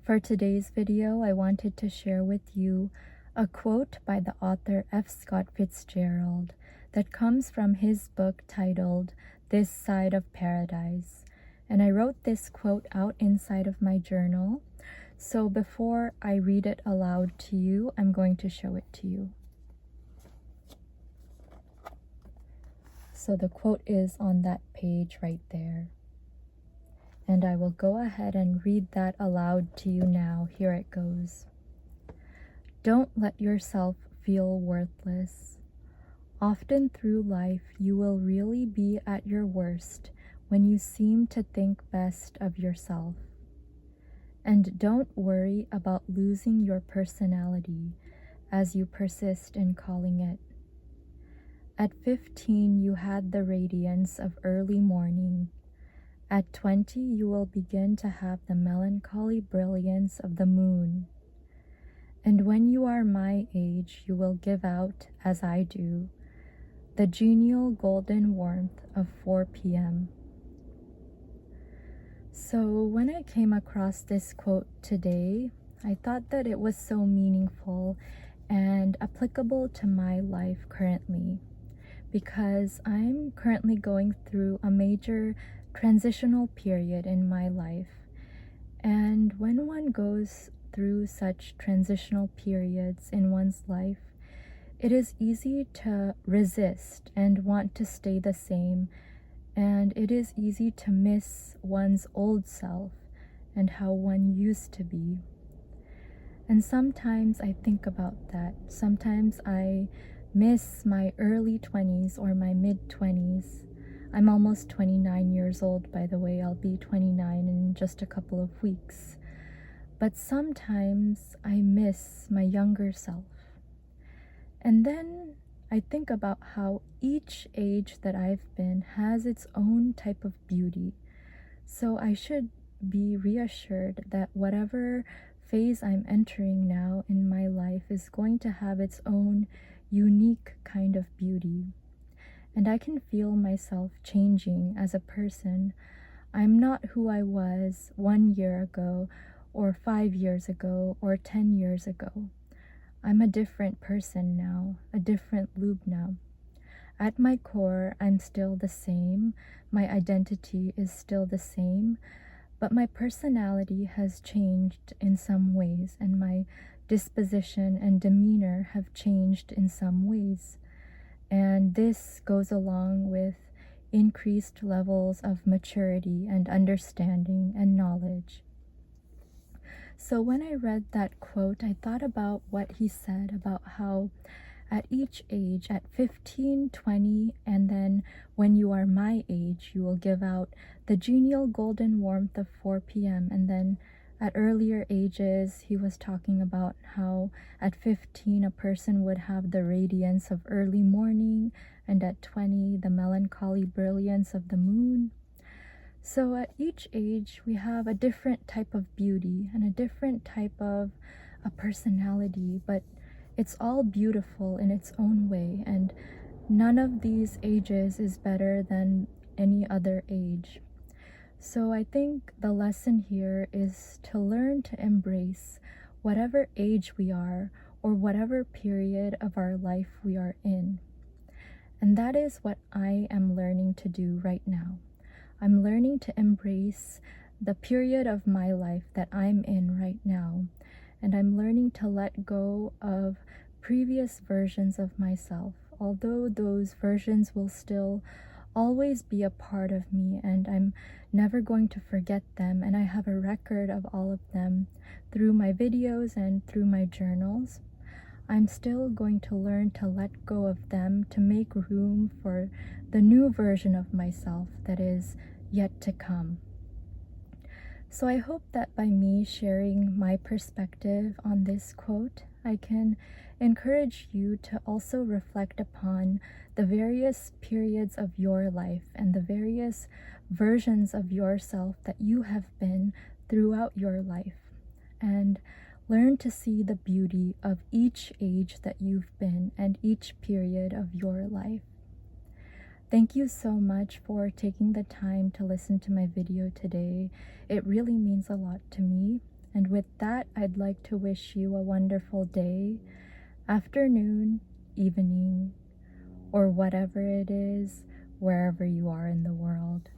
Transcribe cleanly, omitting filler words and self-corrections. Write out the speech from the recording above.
For today's video, I wanted to share with you a quote by the author F. Scott Fitzgerald that comes from his book titled This Side of Paradise. And I wrote this quote out inside of my journal. So before I read it aloud to you, I'm going to show it to you. So the quote is on that page right there. And I will go ahead and read that aloud to you now. Here it goes. Don't let yourself feel worthless. Often through life, you will really be at your worst when you seem to think best of yourself. And don't worry about losing your personality as you persist in calling it. At 15, you had the radiance of early morning. At 20, you will begin to have the melancholy brilliance of the moon. And when you are my age, you will give out, as I do, the genial golden warmth of 4 p.m. So when I came across this quote today, I thought that it was so meaningful and applicable to my life currently, because I'm currently going through a major transitional period in my life. And when one goes through such transitional periods in one's life, it is easy to resist and want to stay the same, and it is easy to miss one's old self and how one used to be. And sometimes I think about that. Sometimes I miss my early 20s or my mid-20s. I'm almost 29 years old, by the way. I'll be 29 in just a couple of weeks. But sometimes I miss my younger self. And then I think about how each age that I've been has its own type of beauty. So I should be reassured that whatever phase I'm entering now in my life is going to have its own unique kind of beauty. And I can feel myself changing as a person. I'm not who I was 1 year ago, or 5 years ago, or 10 years ago. I'm a different person now, a different Lubna. At my core, I'm still the same. My identity is still the same, but my personality has changed in some ways, and my disposition and demeanor have changed in some ways. And this goes along with increased levels of maturity and understanding and knowledge. So when I read that quote, I thought about what he said about how at each age, at 15, 20, and then when you are my age, you will give out the genial golden warmth of 4 p.m. And then at earlier ages, he was talking about how at 15, a person would have the radiance of early morning, and at 20, the melancholy brilliance of the moon. So at each age, we have a different type of beauty and a different type of a personality, but it's all beautiful in its own way, and none of these ages is better than any other age. So I think the lesson here is to learn to embrace whatever age we are or whatever period of our life we are in. And that is what I am learning to do right now. I'm learning to embrace the period of my life that I'm in right now. And I'm learning to let go of previous versions of myself, although those versions will still always be a part of me, and I'm never going to forget them, and I have a record of all of them through my videos and through my journals. I'm still going to learn to let go of them to make room for the new version of myself that is yet to come. So I hope that by me sharing my perspective on this quote, I can encourage you to also reflect upon the various periods of your life and the various versions of yourself that you have been throughout your life, and learn to see the beauty of each age that you've been and each period of your life. Thank you so much for taking the time to listen to my video today. It really means a lot to me. And with that, I'd like to wish you a wonderful day, afternoon, evening, or whatever it is, wherever you are in the world.